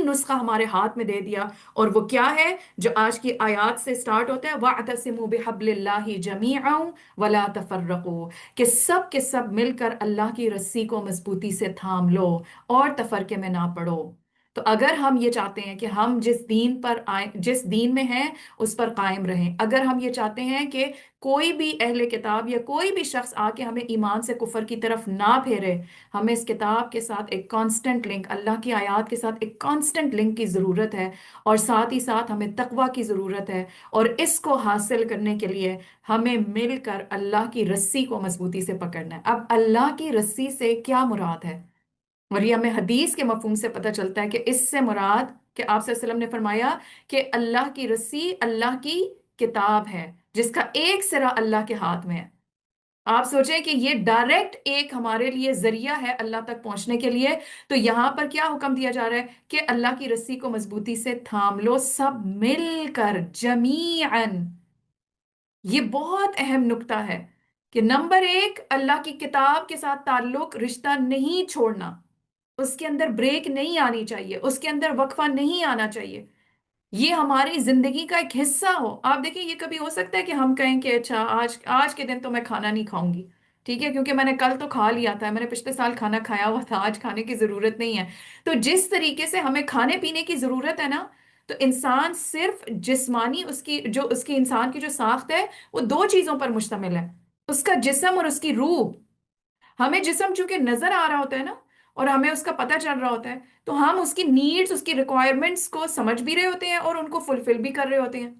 نسخہ ہمارے ہاتھ میں دے دیا، اور وہ کیا ہے جو آج کی آیات سے سٹارٹ ہوتا ہے، وَاعْتَصِمُوا بِحَبْلِ اللَّهِ جَمِيعًا وَلَا تَفَرَّقُوا، کہ سب کے سب مل کر اللہ کی رسی کو مضبوطی سے تھام لو اور تفرقے میں نہ پڑو۔ تو اگر ہم یہ چاہتے ہیں کہ ہم جس دین پر آئے، جس دین میں ہیں اس پر قائم رہیں، اگر ہم یہ چاہتے ہیں کہ کوئی بھی اہل کتاب یا کوئی بھی شخص آ کے ہمیں ایمان سے کفر کی طرف نہ پھیرے، ہمیں اس کتاب کے ساتھ ایک کانسٹنٹ لنک، اللہ کی آیات کے ساتھ ایک کانسٹنٹ لنک کی ضرورت ہے، اور ساتھ ہی ساتھ ہمیں تقوی کی ضرورت ہے، اور اس کو حاصل کرنے کے لیے ہمیں مل کر اللہ کی رسی کو مضبوطی سے پکڑنا ہے۔ اب اللہ کی رسی سے کیا مراد ہے؟ اور یہ ہمیں حدیث کے مفہوم سے پتہ چلتا ہے کہ اس سے مراد کہ آپ صلی اللہ علیہ وسلم نے فرمایا کہ اللہ کی رسی اللہ کی کتاب ہے جس کا ایک سرا اللہ کے ہاتھ میں ہے۔ آپ سوچیں کہ یہ ڈائریکٹ ایک ہمارے لیے ذریعہ ہے اللہ تک پہنچنے کے لیے، تو یہاں پر کیا حکم دیا جا رہا ہے کہ اللہ کی رسی کو مضبوطی سے تھام لو سب مل کر جمیعاً۔ یہ بہت اہم نکتہ ہے کہ نمبر ایک، اللہ کی کتاب کے ساتھ تعلق رشتہ نہیں چھوڑنا، اس کے اندر بریک نہیں آنی چاہیے، اس کے اندر وقفہ نہیں آنا چاہیے، یہ ہماری زندگی کا ایک حصہ ہو۔ آپ دیکھیں یہ کبھی ہو سکتا ہے کہ ہم کہیں کہ اچھا آج کے دن تو میں کھانا نہیں کھاؤں گی، ٹھیک ہے، کیونکہ میں نے کل تو کھا لیا تھا، میں نے پچھلے سال کھانا کھایا ہوا تھا، آج کھانے کی ضرورت نہیں ہے۔ تو جس طریقے سے ہمیں کھانے پینے کی ضرورت ہے نا، تو انسان صرف جسمانی اس کی انسان کی جو ساخت ہے وہ دو چیزوں پر مشتمل ہے، اس کا جسم اور اس کی روح۔ ہمیں جسم چونکہ نظر آ رہا ہوتا ہے نا، اور ہمیں اس کا پتہ چل رہا ہوتا ہے، تو ہم اس کی نیڈز، اس کی ریکوائرمنٹس کو سمجھ بھی رہے ہوتے ہیں اور ان کو فلفل بھی کر رہے ہوتے ہیں۔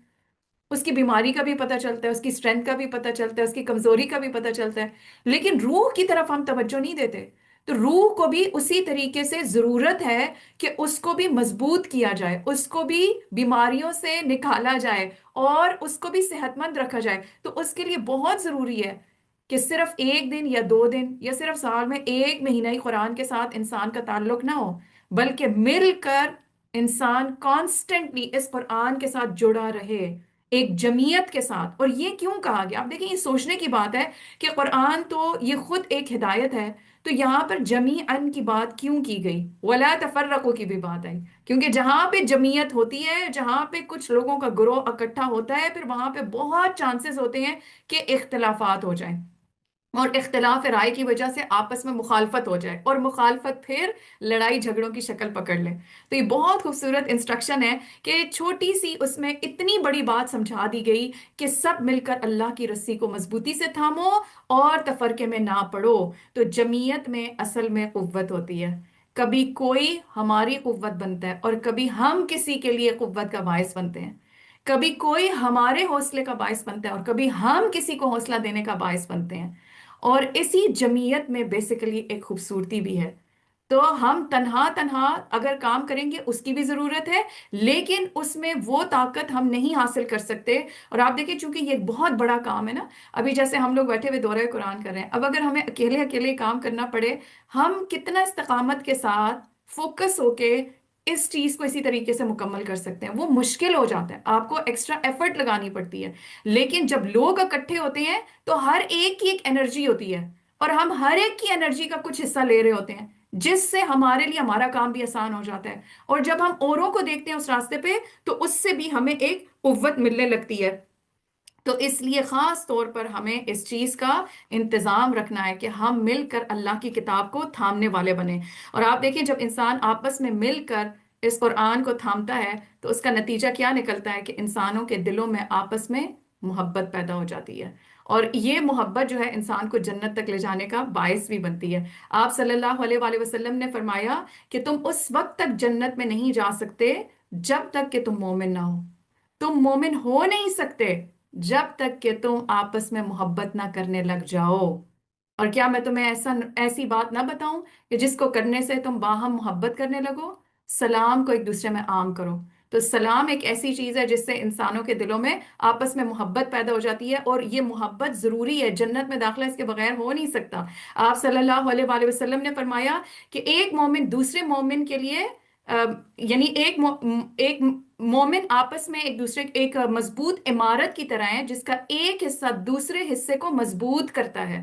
اس کی بیماری کا بھی پتہ چلتا ہے، اس کی اسٹرینتھ کا بھی پتہ چلتا ہے، اس کی کمزوری کا بھی پتہ چلتا ہے، لیکن روح کی طرف ہم توجہ نہیں دیتے۔ تو روح کو بھی اسی طریقے سے ضرورت ہے کہ اس کو بھی مضبوط کیا جائے، اس کو بھی بیماریوں سے نکالا جائے اور اس کو بھی صحت مند رکھا جائے۔ تو اس کے لیے بہت ضروری ہے کہ صرف ایک دن یا دو دن یا صرف سال میں ایک مہینہ ہی قرآن کے ساتھ انسان کا تعلق نہ ہو، بلکہ مل کر انسان کانسٹنٹلی اس قرآن کے ساتھ جڑا رہے، ایک جمعیت کے ساتھ۔ اور یہ کیوں کہا گیا؟ آپ دیکھیں یہ سوچنے کی بات ہے کہ قرآن تو یہ خود ایک ہدایت ہے، تو یہاں پر جمیعاً کی بات کیوں کی گئی؟ ولا تفرقوا کی بھی بات آئی، کیونکہ جہاں پہ جمعیت ہوتی ہے، جہاں پہ کچھ لوگوں کا گروہ اکٹھا ہوتا ہے، پھر وہاں پہ بہت چانسز ہوتے ہیں کہ اختلافات ہو جائیں، اور اختلاف رائے کی وجہ سے آپس میں مخالفت ہو جائے، اور مخالفت پھر لڑائی جھگڑوں کی شکل پکڑ لے۔ تو یہ بہت خوبصورت انسٹرکشن ہے کہ چھوٹی سی اس میں اتنی بڑی بات سمجھا دی گئی کہ سب مل کر اللہ کی رسی کو مضبوطی سے تھامو اور تفرقے میں نہ پڑو۔ تو جمعیت میں اصل میں قوت ہوتی ہے، کبھی کوئی ہماری قوت بنتا ہے اور کبھی ہم کسی کے لیے قوت کا باعث بنتے ہیں، کبھی کوئی ہمارے حوصلے کا باعث بنتا ہے اور کبھی ہم کسی کو حوصلہ دینے کا باعث بنتے ہیں۔ اور اسی جمعیت میں بیسیکلی ایک خوبصورتی بھی ہے۔ تو ہم تنہا تنہا اگر کام کریں گے اس کی بھی ضرورت ہے، لیکن اس میں وہ طاقت ہم نہیں حاصل کر سکتے۔ اور آپ دیکھیں چونکہ یہ ایک بہت بڑا کام ہے نا، ابھی جیسے ہم لوگ بیٹھے ہوئے دورہ قرآن کر رہے ہیں، اب اگر ہمیں اکیلے اکیلے کام کرنا پڑے، ہم کتنا استقامت کے ساتھ فوکس ہو کے اس چیز کو اسی طریقے سے مکمل کر سکتے ہیں؟ وہ مشکل ہو جاتا ہے، آپ کو ایکسٹرا ایفرٹ لگانی پڑتی ہے۔ لیکن جب لوگ اکٹھے ہوتے ہیں تو ہر ایک کی ایک انرجی ہوتی ہے، اور ہم ہر ایک کی انرجی کا کچھ حصہ لے رہے ہوتے ہیں، جس سے ہمارے لیے ہمارا کام بھی آسان ہو جاتا ہے، اور جب ہم اوروں کو دیکھتے ہیں اس راستے پہ تو اس سے بھی ہمیں ایک قوت ملنے لگتی ہے۔ تو اس لیے خاص طور پر ہمیں اس چیز کا انتظام رکھنا ہے کہ ہم مل کر اللہ کی کتاب کو تھامنے والے بنیں۔ اور آپ دیکھیں جب انسان آپس میں مل کر اس قرآن کو تھامتا ہے تو اس کا نتیجہ کیا نکلتا ہے کہ انسانوں کے دلوں میں آپس میں محبت پیدا ہو جاتی ہے، اور یہ محبت جو ہے انسان کو جنت تک لے جانے کا باعث بھی بنتی ہے۔ آپ صلی اللہ علیہ وآلہ وسلم نے فرمایا کہ تم اس وقت تک جنت میں نہیں جا سکتے جب تک کہ تم مومن نہ ہو، تم مومن ہو نہیں سکتے جب تک کہ تم آپس میں محبت نہ کرنے لگ جاؤ۔ اور کیا میں تمہیں ایسی بات نہ بتاؤں کہ جس کو کرنے سے تم باہم محبت کرنے لگو؟ سلام کو ایک دوسرے میں عام کرو۔ تو سلام ایک ایسی چیز ہے جس سے انسانوں کے دلوں میں آپس میں محبت پیدا ہو جاتی ہے، اور یہ محبت ضروری ہے، جنت میں داخلہ اس کے بغیر ہو نہیں سکتا۔ آپ صلی اللہ علیہ وآلہ وسلم نے فرمایا کہ ایک مومن دوسرے مومن کے لیے یعنی ایک مومن آپس میں ایک دوسرے ایک مضبوط عمارت کی طرح ہے جس کا ایک حصہ دوسرے حصے کو مضبوط کرتا ہے،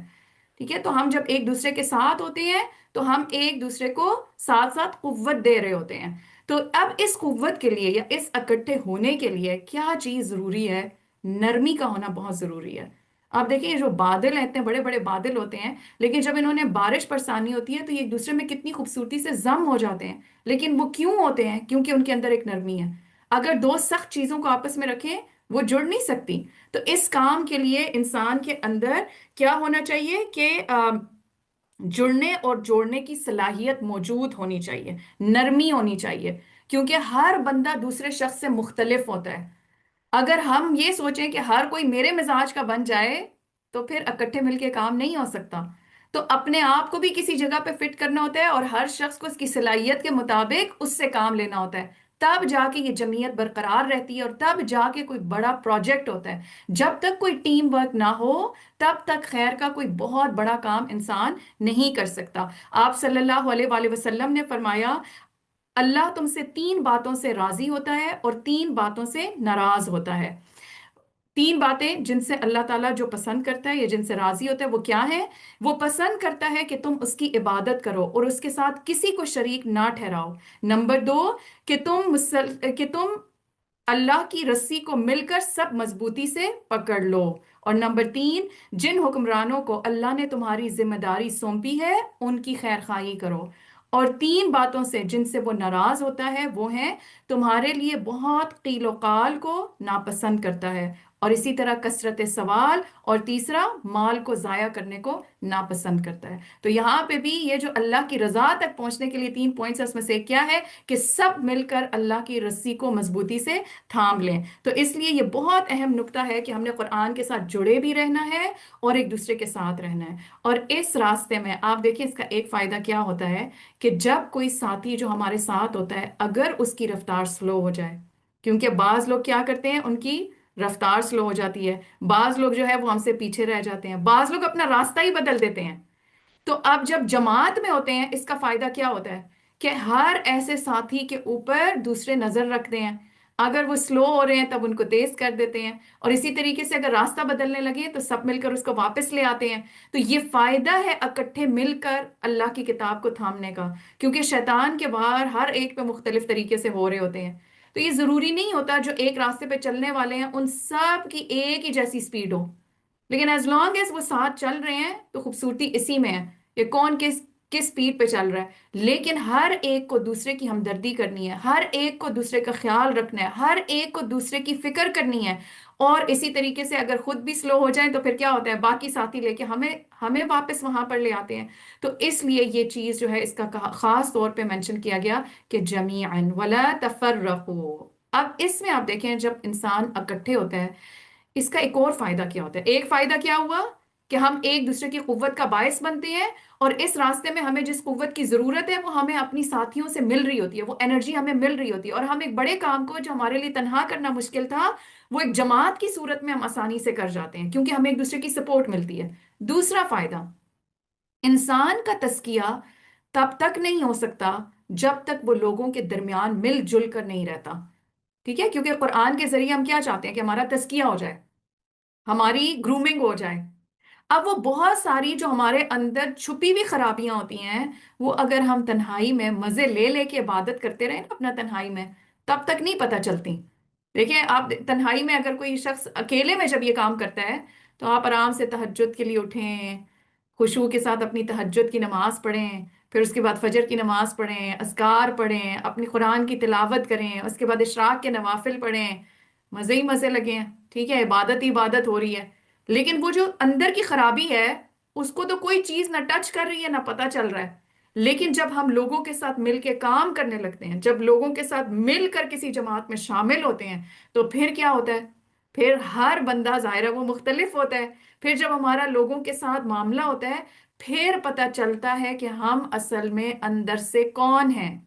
ٹھیک ہے؟ تو ہم جب ایک دوسرے کے ساتھ ہوتے ہیں تو ہم ایک دوسرے کو ساتھ ساتھ قوت دے رہے ہوتے ہیں۔ تو اب اس قوت کے لیے یا اس اکٹھے ہونے کے لیے کیا چیز ضروری ہے؟ نرمی کا ہونا بہت ضروری ہے۔ آپ دیکھیں یہ جو بادل ہیں، اتنے بڑے بڑے بادل ہوتے ہیں، لیکن جب انہوں نے بارش برسانی ہوتی ہے تو یہ ایک دوسرے میں کتنی خوبصورتی سے ضم ہو جاتے ہیں۔ لیکن وہ کیوں ہوتے ہیں؟ کیونکہ ان کے اندر ایک نرمی ہے۔ اگر دو سخت چیزوں کو آپس میں رکھیں وہ جڑ نہیں سکتی۔ تو اس کام کے لیے انسان کے اندر کیا ہونا چاہیے کہ جڑنے اور جوڑنے کی صلاحیت موجود ہونی چاہیے، نرمی ہونی چاہیے، کیونکہ ہر بندہ دوسرے شخص سے مختلف ہوتا ہے۔ اگر ہم یہ سوچیں کہ ہر کوئی میرے مزاج کا بن جائے تو پھر اکٹھے مل کے کام نہیں ہو سکتا۔ تو اپنے آپ کو بھی کسی جگہ پہ فٹ کرنا ہوتا ہے اور ہر شخص کو اس کی صلاحیت کے مطابق اس سے کام لینا ہوتا ہے، تب جا کے یہ جمعیت برقرار رہتی ہے اور تب جا کے کوئی بڑا پروجیکٹ ہوتا ہے۔ جب تک کوئی ٹیم ورک نہ ہو تب تک خیر کا کوئی بہت بڑا کام انسان نہیں کر سکتا۔ آپ صلی اللہ علیہ وآلہ وسلم نے فرمایا اللہ تم سے تین باتوں سے راضی ہوتا ہے اور تین باتوں سے ناراض ہوتا ہے۔ تین باتیں جن سے اللہ تعالیٰ جو پسند کرتا ہے یا جن سے راضی ہوتا ہے وہ کیا ہے؟ وہ پسند کرتا ہے کہ تم اس کی عبادت کرو اور اس کے ساتھ کسی کو شریک نہ ٹھہراؤ۔ نمبر دو، کہ تم اللہ کی رسی کو مل کر سب مضبوطی سے پکڑ لو۔ اور نمبر تین، جن حکمرانوں کو اللہ نے تمہاری ذمہ داری سونپی ہے ان کی خیر خواہی کرو۔ اور تین باتوں سے جن سے وہ ناراض ہوتا ہے وہ ہیں تمہارے لیے بہت قیل و قال کو ناپسند کرتا ہے، اور اسی طرح کثرت سوال، اور تیسرا مال کو ضائع کرنے کو ناپسند کرتا ہے۔ تو یہاں پہ بھی یہ جو اللہ کی رضا تک پہنچنے کے لیے تین پوائنٹس ہے، اس میں سے ایک کیا ہے کہ سب مل کر اللہ کی رسی کو مضبوطی سے تھام لیں۔ تو اس لیے یہ بہت اہم نقطہ ہے کہ ہم نے قرآن کے ساتھ جڑے بھی رہنا ہے اور ایک دوسرے کے ساتھ رہنا ہے۔ اور اس راستے میں آپ دیکھیں اس کا ایک فائدہ کیا ہوتا ہے کہ جب کوئی ساتھی جو ہمارے ساتھ ہوتا ہے اگر اس کی رفتار سلو ہو جائے، کیونکہ بعض لوگ کیا کرتے ہیں ان کی رفتار سلو ہو جاتی ہے، بعض لوگ جو ہے وہ ہم سے پیچھے رہ جاتے ہیں، بعض لوگ اپنا راستہ ہی بدل دیتے ہیں۔ تو اب جب جماعت میں ہوتے ہیں اس کا فائدہ کیا ہوتا ہے کہ ہر ایسے ساتھی کے اوپر دوسرے نظر رکھتے ہیں، اگر وہ سلو ہو رہے ہیں تب ان کو تیز کر دیتے ہیں، اور اسی طریقے سے اگر راستہ بدلنے لگے تو سب مل کر اس کو واپس لے آتے ہیں۔ تو یہ فائدہ ہے اکٹھے مل کر اللہ کی کتاب کو تھامنے کا، کیونکہ شیطان کے وار ہر ایک پہ مختلف طریقے سے ہو رہے ہوتے ہیں۔ تو یہ ضروری نہیں ہوتا جو ایک راستے پہ چلنے والے ہیں ان سب کی ایک ہی جیسی سپیڈ ہو، لیکن ایز لانگ ایز وہ ساتھ چل رہے ہیں تو خوبصورتی اسی میں ہے کہ کون کس سپیڈ پہ چل رہا ہے۔ لیکن ہر ایک کو دوسرے کی ہمدردی کرنی ہے، ہر ایک کو دوسرے کا خیال رکھنا ہے، ہر ایک کو دوسرے کی فکر کرنی ہے، اور اسی طریقے سے اگر خود بھی سلو ہو جائیں تو پھر کیا ہوتا ہے باقی ساتھی لے کے ہمیں واپس وہاں پر لے آتے ہیں۔ تو اس لیے یہ چیز جو ہے اس کا خاص طور پہ مینشن کیا گیا کہ جمیعاً ولا تفرقوا۔ اب اس میں آپ دیکھیں جب انسان اکٹھے ہوتا ہے اس کا ایک اور فائدہ کیا ہوتا ہے۔ ایک فائدہ کیا ہوا کہ ہم ایک دوسرے کی قوت کا باعث بنتے ہیں، اور اس راستے میں ہمیں جس قوت کی ضرورت ہے وہ ہمیں اپنی ساتھیوں سے مل رہی ہوتی ہے، وہ انرجی ہمیں مل رہی ہوتی ہے، اور ہم ایک بڑے کام کو جو ہمارے لیے تنہا کرنا مشکل تھا وہ ایک جماعت کی صورت میں ہم آسانی سے کر جاتے ہیں کیونکہ ہمیں ایک دوسرے کی سپورٹ ملتی ہے۔ دوسرا فائدہ، انسان کا تزکیہ تب تک نہیں ہو سکتا جب تک وہ لوگوں کے درمیان مل جل کر نہیں رہتا، ٹھیک ہے؟ کیونکہ قرآن کے ذریعے ہم کیا چاہتے ہیں کہ ہمارا تزکیہ ہو جائے، ہماری گرومنگ ہو جائے۔ اب وہ بہت ساری جو ہمارے اندر چھپی ہوئی خرابیاں ہوتی ہیں وہ اگر ہم تنہائی میں مزے لے لے کے عبادت کرتے رہیں نا اپنا تنہائی میں، تب تک نہیں پتہ چلتی۔ دیکھیں آپ تنہائی میں اگر کوئی شخص اکیلے میں جب یہ کام کرتا ہے تو آپ آرام سے تہجد کے لیے اٹھیں، خشوع کے ساتھ اپنی تہجد کی نماز پڑھیں، پھر اس کے بعد فجر کی نماز پڑھیں، اذکار پڑھیں، اپنی قرآن کی تلاوت کریں، اس کے بعد اشراق کے نوافل پڑھیں، مزے ہی مزے لگے ہیں، ٹھیک ہے؟ عبادت ہی عبادت ہو رہی ہے۔ لیکن وہ جو اندر کی خرابی ہے اس کو تو کوئی چیز نہ ٹچ کر رہی ہے نہ پتہ چل رہا ہے۔ لیکن جب ہم لوگوں کے ساتھ مل کے کام کرنے لگتے ہیں، جب لوگوں کے ساتھ مل کر کسی جماعت میں شامل ہوتے ہیں تو پھر کیا ہوتا ہے؟ پھر ہر بندہ ظاہر ہے وہ مختلف ہوتا ہے۔ پھر جب ہمارا لوگوں کے ساتھ معاملہ ہوتا ہے پھر پتہ چلتا ہے کہ ہم اصل میں اندر سے کون ہیں۔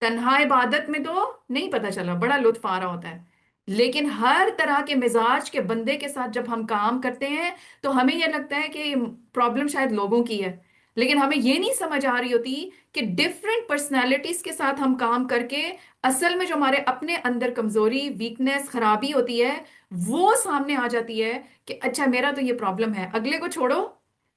تنہا عبادت میں تو نہیں پتہ چلا، بڑا لطف آ رہا ہوتا ہے، لیکن ہر طرح کے مزاج کے بندے کے ساتھ جب ہم کام کرتے ہیں تو ہمیں یہ لگتا ہے کہ پرابلم شاید لوگوں کی ہے، لیکن ہمیں یہ نہیں سمجھ آ رہی ہوتی کہ ڈفرینٹ پرسنالٹیز کے ساتھ ہم کام کر کے اصل میں جو ہمارے اپنے اندر کمزوری، ویکنس، خرابی ہوتی ہے وہ سامنے آ جاتی ہے کہ اچھا میرا تو یہ پرابلم ہے، اگلے کو چھوڑو،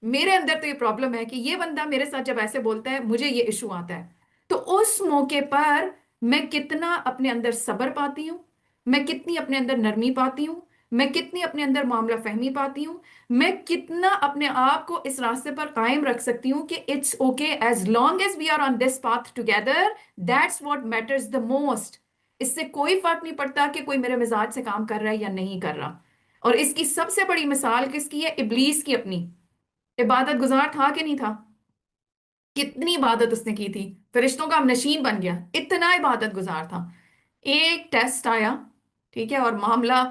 میرے اندر تو یہ پرابلم ہے کہ یہ بندہ میرے ساتھ جب ایسے بولتا ہے مجھے یہ ایشو آتا ہے۔ تو اس موقع پر میں کتنا اپنے اندر صبر پاتی ہوں، میں کتنی اپنے اندر نرمی پاتی ہوں، میں کتنی اپنے اندر معاملہ فہمی پاتی ہوں، میں کتنا اپنے آپ کو اس راستے پر قائم رکھ سکتی ہوں کہ it's okay as long as we are on this path together, that's what matters the most. اس سے کوئی فرق نہیں پڑتا کہ کوئی میرے مزاج سے کام کر رہا ہے یا نہیں کر رہا. اور اس کی سب سے بڑی مثال کس کی ہے؟ ابلیس کی اپنی. عبادت گزار تھا کہ نہیں تھا؟ کتنی عبادت اس نے کی تھی، فرشتوں کا ہم نشین بن گیا، اتنا عبادت گزار تھا. ایک ٹیسٹ آیا، ٹھیک ہے، اور معاملہ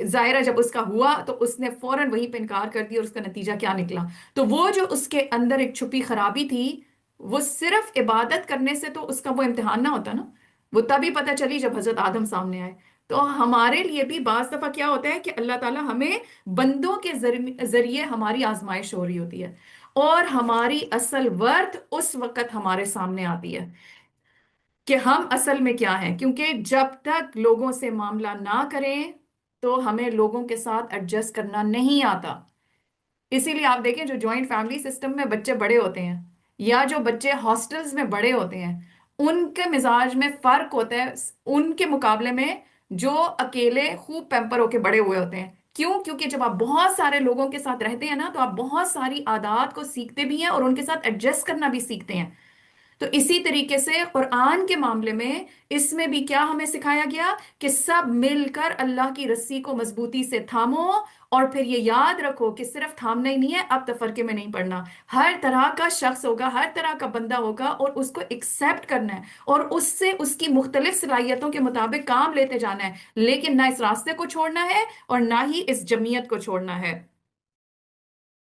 ظاہرہ جب اس کا ہوا تو اس نے فوراً وہیں پہ انکار کر دیا، اور اس کا نتیجہ کیا نکلا؟ تو وہ جو اس کے اندر ایک چھپی خرابی تھی، وہ صرف عبادت کرنے سے تو اس کا وہ امتحان نہ ہوتا نا، وہ تبھی پتہ چلی جب حضرت آدم سامنے آئے. تو ہمارے لیے بھی بعض دفعہ کیا ہوتا ہے کہ اللہ تعالیٰ ہمیں بندوں کے ذریعے ہماری آزمائش ہو رہی ہوتی ہے، اور ہماری اصل ورتھ اس وقت ہمارے سامنے آتی ہے کہ ہم اصل میں کیا ہیں. کیونکہ جب تک لوگوں سے معاملہ نہ کریں تو ہمیں لوگوں کے ساتھ ایڈجسٹ کرنا نہیں آتا. اسی لیے آپ دیکھیں جو جوائنٹ فیملی سسٹم میں بچے بڑے ہوتے ہیں، یا جو بچے ہاسٹلز میں بڑے ہوتے ہیں، ان کے مزاج میں فرق ہوتا ہے ان کے مقابلے میں جو اکیلے خوب پیمپر ہو کے بڑے ہوئے ہوتے ہیں. کیوں؟ کیونکہ جب آپ بہت سارے لوگوں کے ساتھ رہتے ہیں نا تو آپ بہت ساری عادات کو سیکھتے بھی ہیں اور ان کے ساتھ ایڈجسٹ کرنا بھی سیکھتے ہیں. تو اسی طریقے سے قرآن کے معاملے میں اس میں بھی کیا ہمیں سکھایا گیا کہ سب مل کر اللہ کی رسی کو مضبوطی سے تھامو، اور پھر یہ یاد رکھو کہ صرف تھامنا ہی نہیں ہے، اب تفرقے میں نہیں پڑنا. ہر طرح کا شخص ہوگا، ہر طرح کا بندہ ہوگا، اور اس کو ایکسیپٹ کرنا ہے اور اس سے اس کی مختلف صلاحیتوں کے مطابق کام لیتے جانا ہے، لیکن نہ اس راستے کو چھوڑنا ہے اور نہ ہی اس جمعیت کو چھوڑنا ہے.